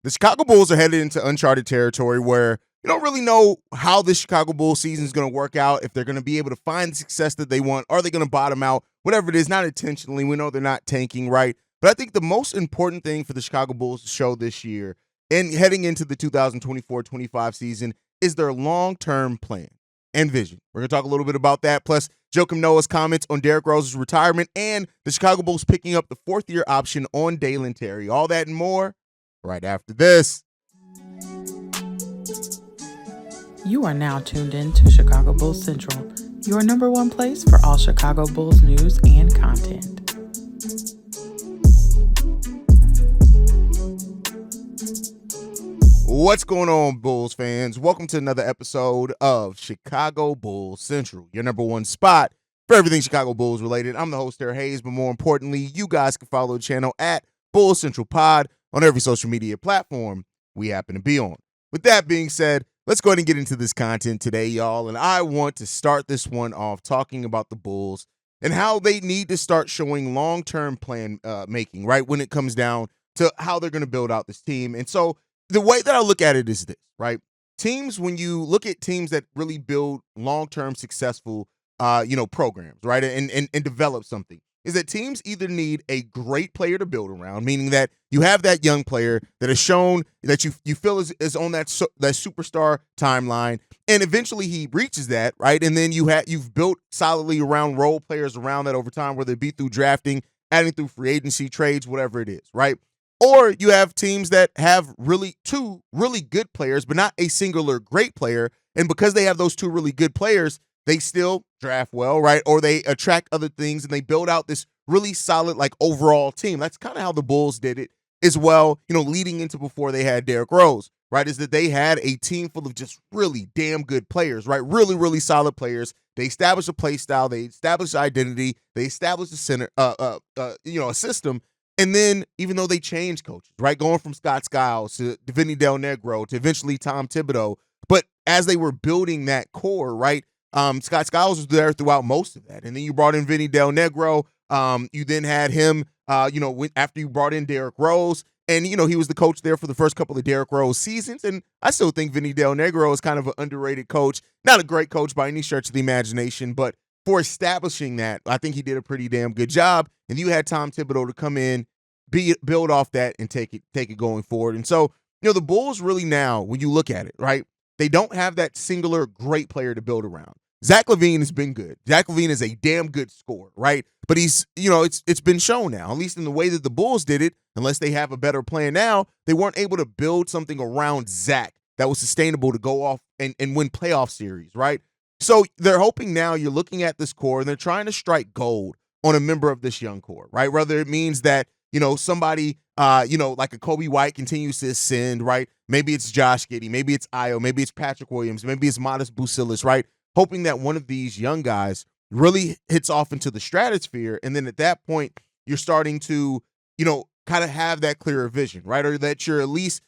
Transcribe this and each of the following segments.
The Chicago Bulls are headed into uncharted territory where you don't really know how this Chicago Bulls season is going to work out, if they're going to be able to find the success that they want. Are they going to bottom out? Whatever it is, not intentionally. We know they're not tanking, right? But I think the most important thing for the Chicago Bulls to show this year and heading into the 2024-25 season is their long-term plan and vision. We're going to talk a little bit about that, plus Joakim Noah's comments on Derrick Rose's retirement and the Chicago Bulls picking up the fourth-year option on Dalen Terry. All that and more right after this. You are now tuned in to Chicago Bulls Central, your number one place for all Chicago Bulls news and content. What's going on, Bulls fans? Welcome to another episode of Chicago Bulls Central, your number one spot for everything Chicago Bulls related. I'm the host, Derrick Haize, but more importantly, you guys can follow the channel at Bulls Central Pod on every social media platform we happen to be on. With that being said, let's go ahead and get into this content today, y'all. And I want to start this one off talking about the Bulls and how they need to start showing long-term plan making, right, when it comes down to how they're going to build out this team. And so the way that I look at it is this, right? Teams, when you look at teams that really build long-term successful, programs, right, and develop something, is that teams either need a great player to build around, meaning that you have that young player that has shown that you feel is on that superstar timeline, and eventually he reaches that, right? And then you've built solidly around role players around that over time, whether it be through drafting, adding through free agency trades, whatever it is, right? Or you have teams that have two really good players, but not a singular great player, and because they have those two really good players, they still draft well, right? Or they attract other things and they build out this really solid, like, overall team. That's kind of how the Bulls did it as well, leading into before they had Derrick Rose, right? Is that they had a team full of just really damn good players, right? Really, really solid players. They established a play style, they established identity, they established a system. And then, even though they changed coaches, right, going from Scott Skiles to Vinny Del Negro to eventually Tom Thibodeau, but as they were building that core, right, Scott Skiles was there throughout most of that. And then you brought in Vinny Del Negro. You then had him, after you brought in Derrick Rose. And, he was the coach there for the first couple of Derrick Rose seasons. And I still think Vinny Del Negro is kind of an underrated coach. Not a great coach by any stretch of the imagination, but for establishing that, I think he did a pretty damn good job. And you had Tom Thibodeau to come in, build off that, and take it going forward. And so, the Bulls really now, when you look at it, right, they don't have that singular great player to build around. Zach LaVine has been good. Zach LaVine is a damn good scorer, right? But he's, it's been shown now, at least in the way that the Bulls did it, unless they have a better plan now, they weren't able to build something around Zach that was sustainable to go off and win playoff series, right? So they're hoping now, you're looking at this core and they're trying to strike gold on a member of this young core, right? Whether it means that, somebody, like a Kobe White continues to ascend, right? Maybe it's Josh Giddey, maybe it's Io, maybe it's Patrick Williams, maybe it's Modest Bucilis, right? Hoping that one of these young guys really hits off into the stratosphere. And then at that point, you're starting to, kind of have that clearer vision, right? Or that you're at least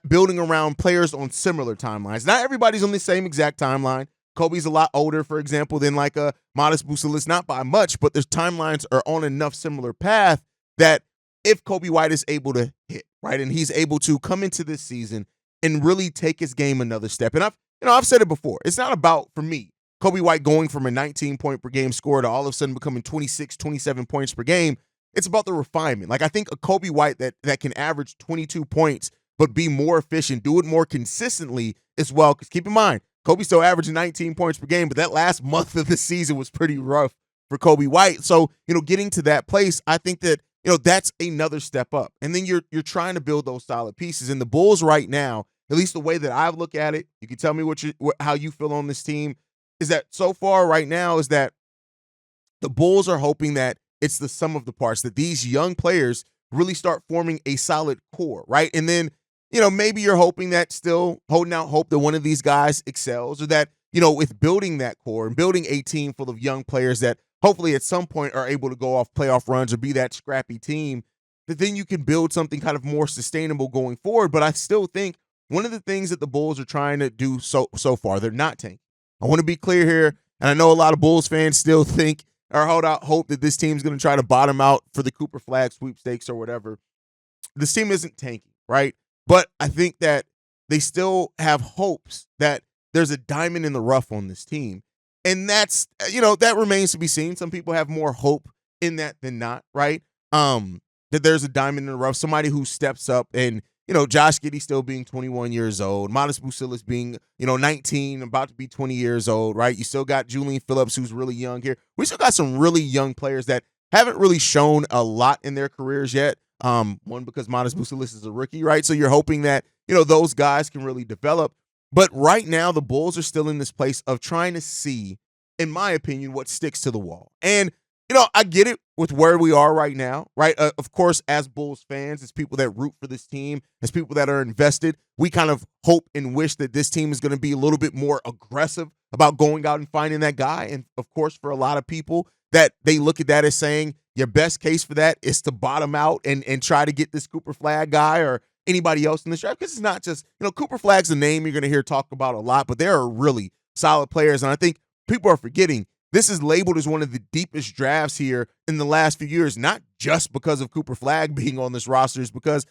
building around players on similar timelines. Not everybody's on the same exact timeline. Kobe's a lot older, for example, than like a Modest Bucilis, not by much, but their timelines are on enough similar path that if Kobe White is able to hit, right, and he's able to come into this season and really take his game another step. And I've said it before. It's not about, for me, Kobe White going from a 19-point per game score to all of a sudden becoming 26, 27 points per game. It's about the refinement. Like, I think a Kobe White that can average 22 points but be more efficient, do it more consistently as well. Because keep in mind, Kobe still averaging 19 points per game, but that last month of the season was pretty rough for Kobe White. So, getting to that place, I think that, that's another step up. And then you're trying to build those solid pieces. And the Bulls right now, at least the way that I look at it, you can tell me how you feel on this team, is that so far right now is that the Bulls are hoping that it's the sum of the parts, that these young players really start forming a solid core, right? And then, maybe you're hoping that, still holding out hope that one of these guys excels, or that, with building that core and building a team full of young players that hopefully at some point are able to go off playoff runs or be that scrappy team, that then you can build something kind of more sustainable going forward. But I still think one of the things that the Bulls are trying to do so far, they're not tanking. I want to be clear here, and I know a lot of Bulls fans still think or hold out hope that this team's going to try to bottom out for the Cooper Flag sweepstakes or whatever. This team isn't tanking, right? But I think that they still have hopes that there's a diamond in the rough on this team. And that's, that remains to be seen. Some people have more hope in that than not, right? That there's a diamond in the rough, somebody who steps up and, Josh Giddey still being 21 years old, Modest Bucilis being, 19, about to be 20 years old, right? You still got Julian Phillips, who's really young here. We still got some really young players that haven't really shown a lot in their careers yet. One, because Modest Bucilis is a rookie, right? So you're hoping that, those guys can really develop. But right now, the Bulls are still in this place of trying to see, in my opinion, what sticks to the wall. And, I get it with where we are right now, right? Of course, as Bulls fans, as people that root for this team, as people that are invested, we kind of hope and wish that this team is going to be a little bit more aggressive about going out and finding that guy. And, of course, for a lot of people, that they look at that as saying your best case for that is to bottom out and try to get this Cooper Flagg guy or anybody else in this draft, because it's not just, Cooper Flagg's a name you're going to hear talked about a lot, but there are really solid players. And I think people are forgetting this is labeled as one of the deepest drafts here in the last few years, not just because of Cooper Flagg being on this roster. It's because,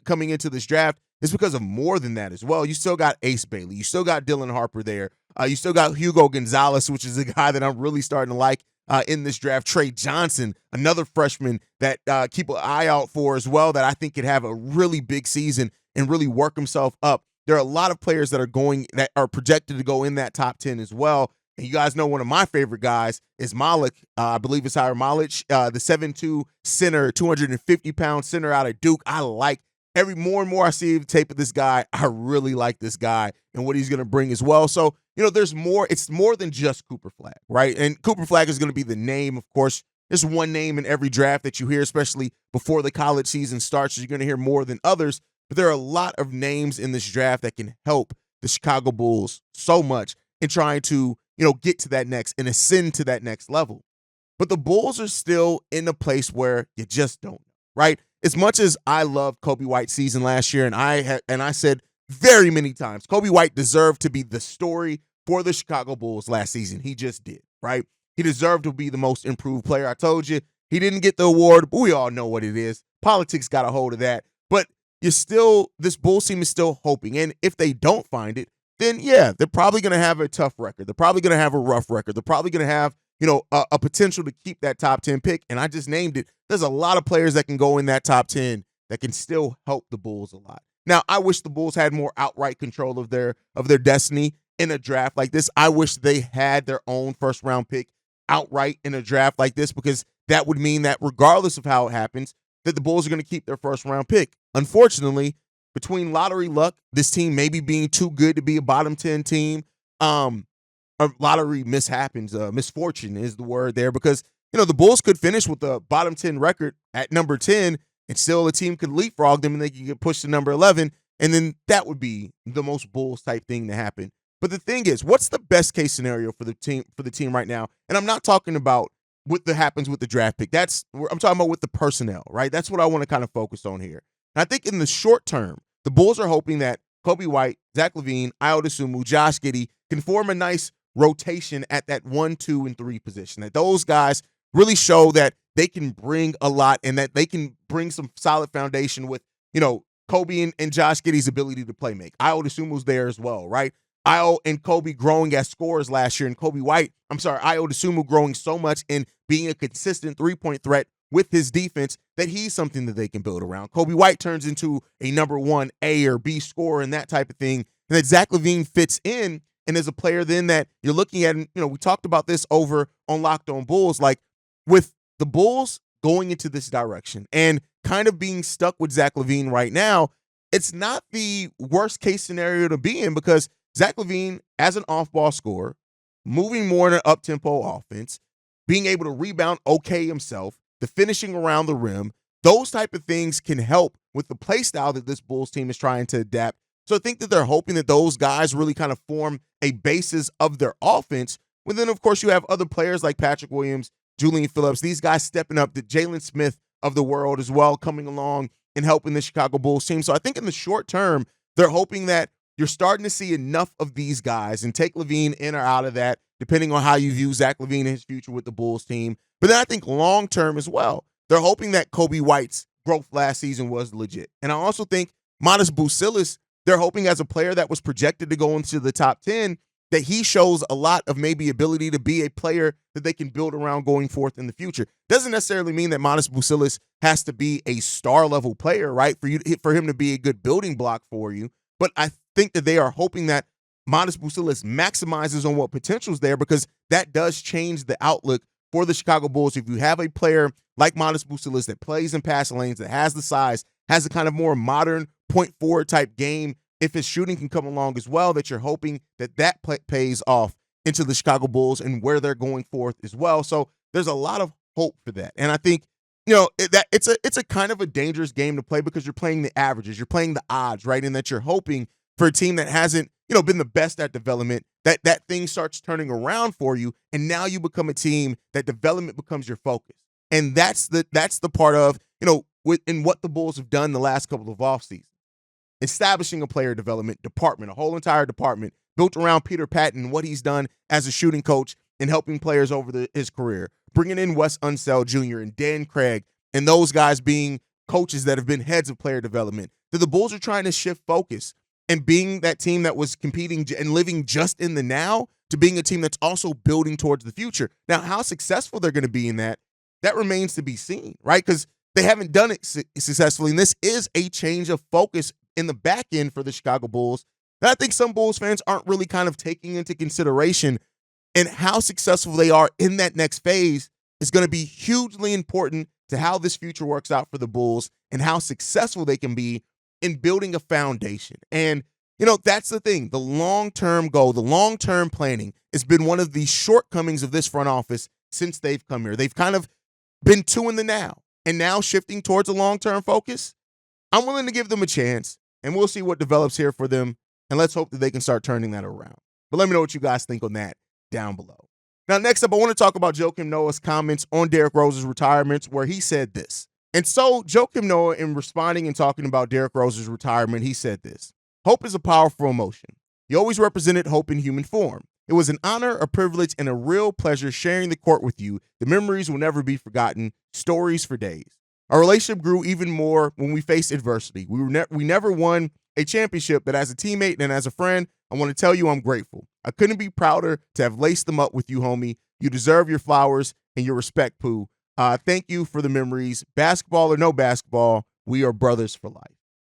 coming into this draft, it's because of more than that as well. You still got Ace Bailey. You still got Dylan Harper there. You still got Hugo Gonzalez, which is a guy that I'm really starting to like in this draft. Trey Johnson, another freshman that keep an eye out for as well, that I think could have a really big season and really work himself up. There are a lot of players that are projected to go in that top 10 as well. And you guys know one of my favorite guys is Malik. I believe it's Hire Malik, the 7'2" center, 250-pound center out of Duke. I like more and more I see the tape of this guy. I really like this guy and what he's going to bring as well. So, there's more. It's more than just Cooper Flagg, right? And Cooper Flagg is going to be the name, of course. There's one name in every draft that you hear, especially before the college season starts. So you're going to hear more than others. But there are a lot of names in this draft that can help the Chicago Bulls so much in trying to, get to that next and ascend to that next level. But the Bulls are still in a place where you just don't know, right? As much as I loved Kobe White's season last year, and I said very many times, Kobe White deserved to be the story for the Chicago Bulls last season. He just did, right? He deserved to be the most improved player. I told you he didn't get the award, but we all know what it is. Politics got a hold of that. But this Bulls team is still hoping. And if they don't find it, then yeah, they're probably going to have a tough record. They're probably going to have a rough record. They're probably going to have, a potential to keep that top 10 pick. And I just named it. There's a lot of players that can go in that top 10 that can still help the Bulls a lot. Now, I wish the Bulls had more outright control of their destiny in a draft like this. I wish they had their own first round pick outright in a draft like this, because that would mean that regardless of how it happens, that the Bulls are going to keep their first round pick. Unfortunately, between lottery luck, this team maybe being too good to be a bottom 10 team, lottery misfortune is the word there, because, the Bulls could finish with a bottom 10 record at number 10 and still a team could leapfrog them and they could get pushed to number 11. And then that would be the most Bulls type thing to happen. But the thing is, what's the best case scenario for the team right now? And I'm not talking about what happens with the draft pick. I'm talking about with the personnel, right? That's what I want to kind of focus on here. And I think in the short term, the Bulls are hoping that Kobe White, Zach LaVine, Ayo Dosunmu, Josh Giddey can form a nice rotation at that 1, 2, and 3 position. That those guys really show that they can bring a lot and that they can bring some solid foundation with, Kobe and Josh Giddey's ability to play make. Ayo Dosunmu's there as well, right? Ayo and Kobe growing as scorers last year, and Ayo Dosunmu growing so much and being a consistent three-point threat with his defense that he's something that they can build around. Kobe White turns into a number 1 A or B scorer and that type of thing. And that Zach LaVine fits in and is a player then that you're looking at, and, we talked about this over on Locked On Bulls, like with the Bulls going into this direction and kind of being stuck with Zach LaVine right now, it's not the worst case scenario to be in, because Zach LaVine, as an off-ball scorer, moving more in an up-tempo offense, being able to rebound okay himself, the finishing around the rim, those type of things can help with the play style that this Bulls team is trying to adapt. So I think that they're hoping that those guys really kind of form a basis of their offense. But then, of course, you have other players like Patrick Williams, Julian Phillips, these guys stepping up, the Jalen Smith of the world as well, coming along and helping the Chicago Bulls team. So I think in the short term, they're hoping that you're starting to see enough of these guys, and take LaVine in or out of that, depending on how you view Zach LaVine and his future with the Bulls team. But then I think long term as well, they're hoping that Kobe White's growth last season was legit. And I also think Modest Bucilis, they're hoping as a player that was projected to go into the top 10 that he shows a lot of maybe ability to be a player that they can build around going forth in the future. Doesn't necessarily mean that Modest Bucilis has to be a star level player, right? For him to be a good building block for you. But I think that they are hoping that Modest Bucilis maximizes on what potential is there, because that does change the outlook for the Chicago Bulls. If you have a player like Modest Bucilis that plays in passing lanes, that has the size, has a kind of more modern point forward type game, if his shooting can come along as well, that you're hoping that pays off into the Chicago Bulls and where they're going forth as well. So there's a lot of hope for that. And I think, it's a kind of a dangerous game to play because you're playing the averages, you're playing the odds, right? And that you're hoping for a team that hasn't, been the best at development, that thing starts turning around for you, and now you become a team that development becomes your focus. And that's the part of, in what the Bulls have done the last couple of off seasons. Establishing a player development department, a whole entire department built around Peter Patton and what he's done as a shooting coach and helping players over his career. Bringing in Wes Unseld Jr. and Dan Craig and those guys being coaches that have been heads of player development. That the Bulls are trying to shift focus and being that team that was competing and living just in the now to being a team that's also building towards the future. Now, how successful they're going to be in that remains to be seen, right? Because they haven't done it successfully, and this is a change of focus in the back end for the Chicago Bulls that I think some Bulls fans aren't really kind of taking into consideration. And how successful they are in that next phase is going to be hugely important to how this future works out for the Bulls and how successful they can be in building a foundation. And, that's the thing. The long-term goal, the long-term planning has been one of the shortcomings of this front office since they've come here. They've kind of been too in the now, and now shifting towards a long-term focus. I'm willing to give them a chance, and we'll see what develops here for them, and let's hope that they can start turning that around. But let me know what you guys think on that down below. Now, next up, I want to talk about Joakim Noa's comments on Derrick Rose's retirement, where he said this. And so Joakim Noa, in responding and talking about Derrick Rose's retirement, he said this: "Hope is a powerful emotion. You always represented hope in human form. It was an honor, a privilege, and a real pleasure sharing the court with you. The memories will never be forgotten, stories for days. Our relationship grew even more when we faced adversity. We never won a championship, but as a teammate and as a friend, I want to tell you I'm grateful. I couldn't be prouder to have laced them up with you, homie. You deserve your flowers and your respect, Pooh. Thank you for the memories. Basketball or no basketball, we are brothers for life."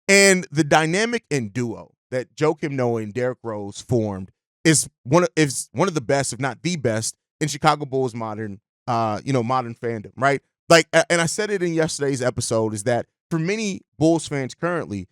And the dynamic and duo that Joakim Noa and Derrick Rose formed is one of the best, if not the best, in Chicago Bulls modern fandom, right? Like, and I said it in yesterday's episode, is that for many Bulls fans currently,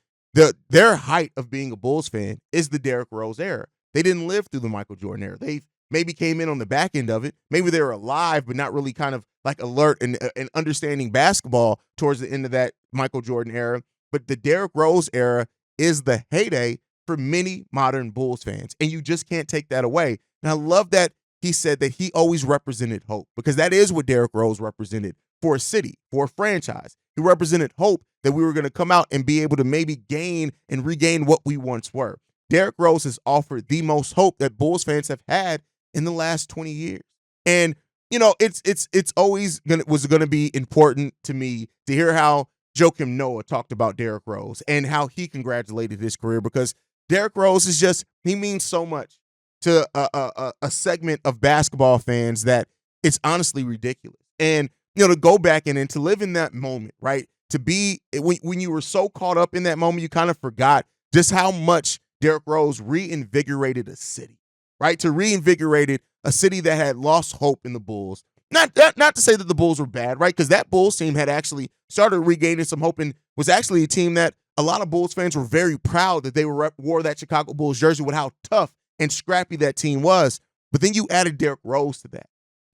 their height of being a Bulls fan is the Derrick Rose era. They didn't live through the Michael Jordan era. They maybe came in on the back end of it. Maybe they were alive, but not really kind of like alert and understanding basketball towards the end of that Michael Jordan era. But the Derrick Rose era is the heyday for many modern Bulls fans, and you just can't take that away. And I love that he said that he always represented hope, because that is what Derrick Rose represented for a city, for a franchise. He represented hope that we were going to come out and be able to maybe gain and regain what we once were. Derrick Rose has offered the most hope that Bulls fans have had in the last 20 years. And, it's always was going to be important to me to hear how Joakim Noa talked about Derrick Rose and how he congratulated his career, because Derrick Rose he means so much to a segment of basketball fans that it's honestly ridiculous. And, to go back and to live in that moment, right? To be, when you were so caught up in that moment, you kind of forgot just how much Derrick Rose reinvigorated a city, right? To reinvigorated a city that had lost hope in the Bulls. Not to say that the Bulls were bad, right? Because that Bulls team had actually started regaining some hope and was actually a team that a lot of Bulls fans were very proud that they wore that Chicago Bulls jersey, with how tough and scrappy that team was. But then you added Derrick Rose to that,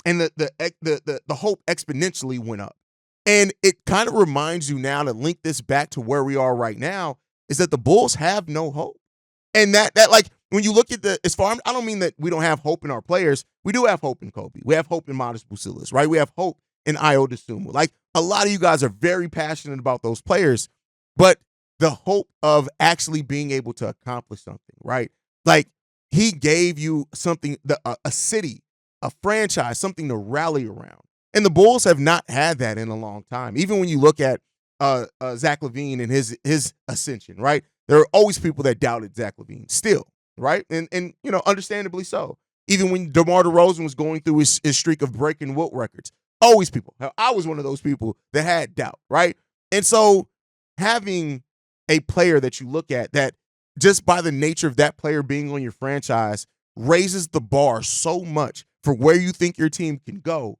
and the hope exponentially went up. And it kind of reminds you now, to link this back to where we are right now, is that the Bulls have no hope. And that like, when you look at I don't mean that we don't have hope in our players. We do have hope in Kobe. We have hope in Modest Bucilis, right? We have hope in Ayo Dosunmu. Like, a lot of you guys are very passionate about those players, but the hope of actually being able to accomplish something, right? Like, he gave you something, a city, a franchise, something to rally around. And the Bulls have not had that in a long time. Even when you look at Zach LaVine and his ascension, right? There are always people that doubted Zach LaVine still, right? And understandably so. Even when DeMar DeRozan was going through his streak of breaking Wilt records, always people. I was one of those people that had doubt, right? And so having a player that you look at that just by the nature of that player being on your franchise raises the bar so much for where you think your team can go,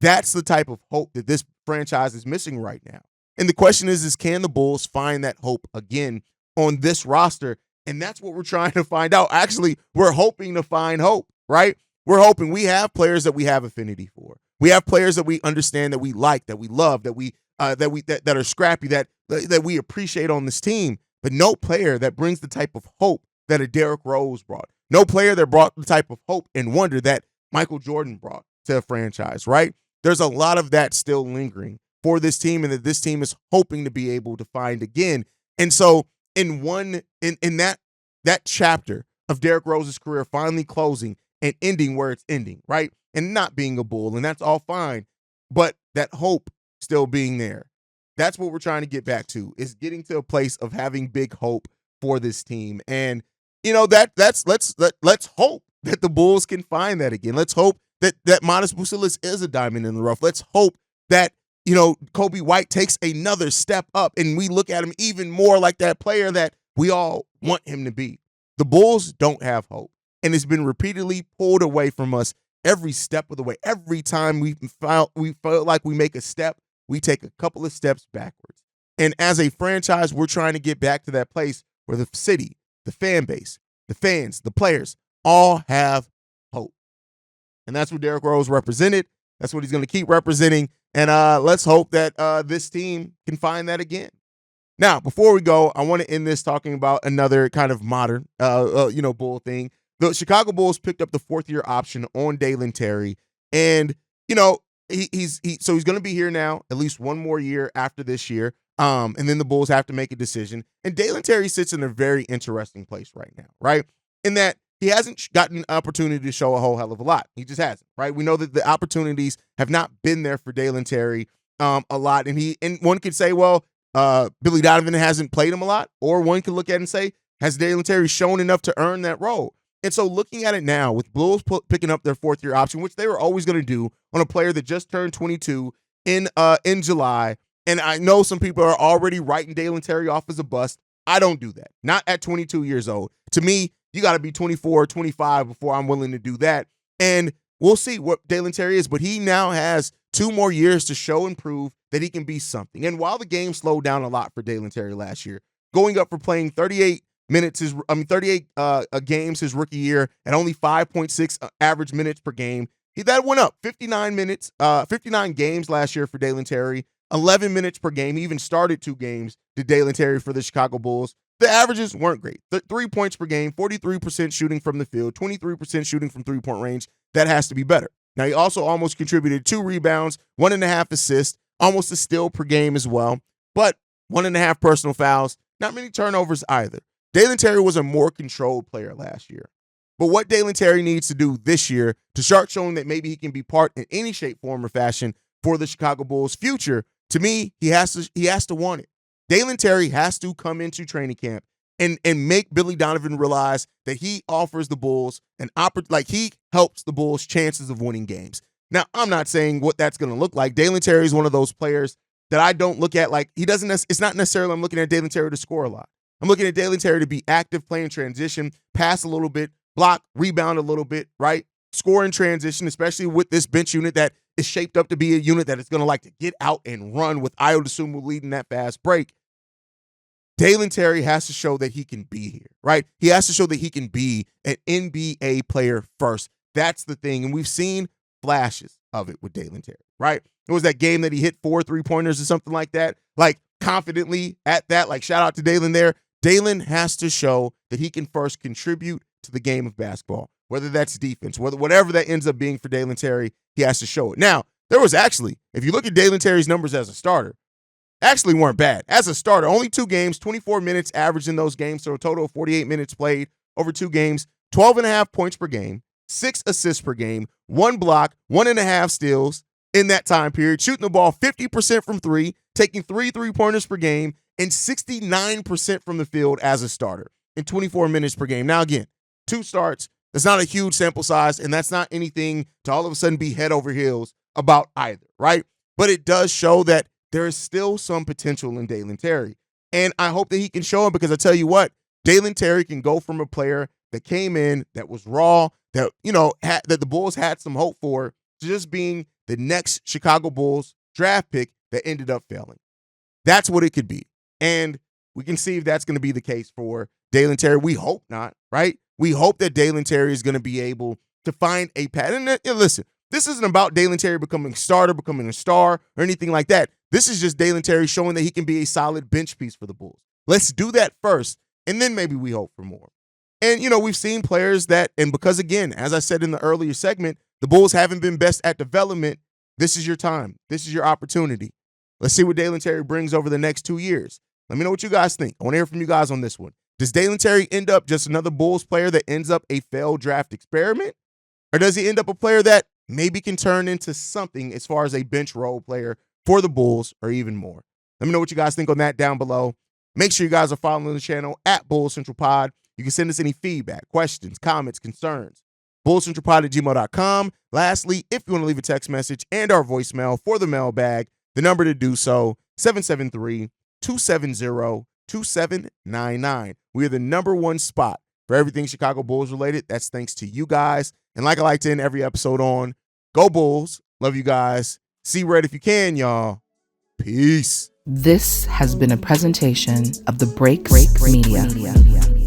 that's the type of hope that this franchise is missing right now. And the question is can the Bulls find that hope again on this roster? And that's what we're trying to find out. Actually, we're hoping to find hope, right? We're hoping. We have players that we have affinity for. We have players that we understand, that we like, that we love, that are scrappy, that we appreciate on this team. But no player that brings the type of hope that a Derrick Rose brought. No player that brought the type of hope and wonder that Michael Jordan brought to a franchise, right? There's a lot of that still lingering for this team, and that this team is hoping to be able to find again. And so in that chapter of Derrick Rose's career finally closing and ending where it's ending, right? And not being a Bull, and that's all fine, but that hope still being there. That's what we're trying to get back to, is getting to a place of having big hope for this team. And let's hope that the Bulls can find that again. Let's hope that Modest Bucelis is a diamond in the rough. Let's hope that Kobe White takes another step up and we look at him even more like that player that we all want him to be. The Bulls don't have hope, and it's been repeatedly pulled away from us every step of the way. Every time we feel like we make a step, we take a couple of steps backwards. And as a franchise, we're trying to get back to that place where the city, the fan base, the fans, the players all have hope. And that's what Derrick Rose represented. That's what he's going to keep representing. And let's hope that this team can find that again. Now, before we go, I want to end this talking about another kind of modern, Bull thing. The Chicago Bulls picked up the fourth-year option on Dalen Terry, and he's going to be here now at least one more year after this year. And then the Bulls have to make a decision. And Dalen Terry sits in a very interesting place right now, right? In that he hasn't gotten an opportunity to show a whole hell of a lot. He just hasn't, right? We know that the opportunities have not been there for Dalen Terry a lot. And one could say, well, Billy Donovan hasn't played him a lot. Or one could look at it and say, has Dalen Terry shown enough to earn that role? And so looking at it now with Bulls picking up their fourth-year option, which they were always going to do on a player that just turned 22 in July, and I know some people are already writing Dalen Terry off as a bust. I don't do that. Not at 22 years old. To me, you got to be 24, 25 before I'm willing to do that. And we'll see what Dalen Terry is, but he now has 2 more years to show and prove that he can be something. And while the game slowed down a lot for Dalen Terry last year, going up for playing 38 games his rookie year at only 5.6 average minutes per game. That went up 59 games last year for Dalen Terry, 11 minutes per game. He even started 2 games to Dalen Terry for the Chicago Bulls. The averages weren't great. 3 points per game, 43% shooting from the field, 23% shooting from three-point range. That has to be better. Now, he also almost contributed 2 rebounds, 1.5 assists, almost a steal per game as well, but 1.5 personal fouls, not many turnovers either. Dalen Terry was a more controlled player last year. But what Dalen Terry needs to do this year to start showing that maybe he can be part in any shape, form, or fashion for the Chicago Bulls' future, to me, he has to want it. Dalen Terry has to come into training camp and make Billy Donovan realize that he offers the Bulls he helps the Bulls' chances of winning games. Now, I'm not saying what that's going to look like. Dalen Terry is one of those players that I don't look at like it's not necessarily I'm looking at Dalen Terry to score a lot. I'm looking at Dalen Terry to be active, play in transition, pass a little bit, block, rebound a little bit, right? Score in transition, especially with this bench unit that is shaped up to be a unit that is going to like to get out and run with Ayo Dosunmu leading that fast break. Dalen Terry has to show that he can be here, right? He has to show that he can be an NBA player first. That's the thing. And we've seen flashes of it with Dalen Terry, right? It was that game that he hit 4 3-pointers or something like that, like confidently at that, like shout out to Dalen there. Dalen has to show that he can first contribute to the game of basketball, whether that's defense, whatever that ends up being for Dalen Terry, he has to show it. Now, there was actually, if you look at Dalen Terry's numbers as a starter, actually weren't bad. As a starter, only 2 games, 24 minutes average in those games, so a total of 48 minutes played over 2 games, 12.5 points per game, 6 assists per game, 1 block, 1.5 steals in that time period, shooting the ball 50% from 3, taking 3 3-pointers per game and 69% from the field as a starter in 24 minutes per game. Now, again, 2 starts. That's not a huge sample size, and that's not anything to all of a sudden be head over heels about either, right? But it does show that there is still some potential in Dalen Terry. And I hope that he can show him, because I tell you what, Dalen Terry can go from a player that came in, that was raw, that, that the Bulls had some hope for, to just being the next Chicago Bulls draft pick that ended up failing. That's what it could be. And we can see if that's going to be the case for Dalen Terry. We hope not, right? We hope that Dalen Terry is going to be able to find a pattern. And listen, this isn't about Dalen Terry becoming a starter, becoming a star, or anything like that. This is just Dalen Terry showing that he can be a solid bench piece for the Bulls. Let's do that first, and then maybe we hope for more. And, we've seen players that, and because, again, as I said in the earlier segment, the Bulls haven't been best at development. This is your time. This is your opportunity. Let's see what Dalen Terry brings over the next 2 years. Let me know what you guys think. I want to hear from you guys on this one. Does Dalen Terry end up just another Bulls player that ends up a failed draft experiment? Or does he end up a player that maybe can turn into something as far as a bench role player for the Bulls, or even more? Let me know what you guys think on that down below. Make sure you guys are following the channel at Bulls Central Pod. You can send us any feedback, questions, comments, concerns. BullsCentralPod@gmail.com. Lastly, if you want to leave a text message and our voicemail for the mailbag, the number to do so, 773-270-2799. We are the #1 spot for everything Chicago Bulls related. That's thanks to you guys. And like I like to end every episode on, go Bulls. Love you guys. See red if you can, y'all. Peace. This has been a presentation of the Break Media.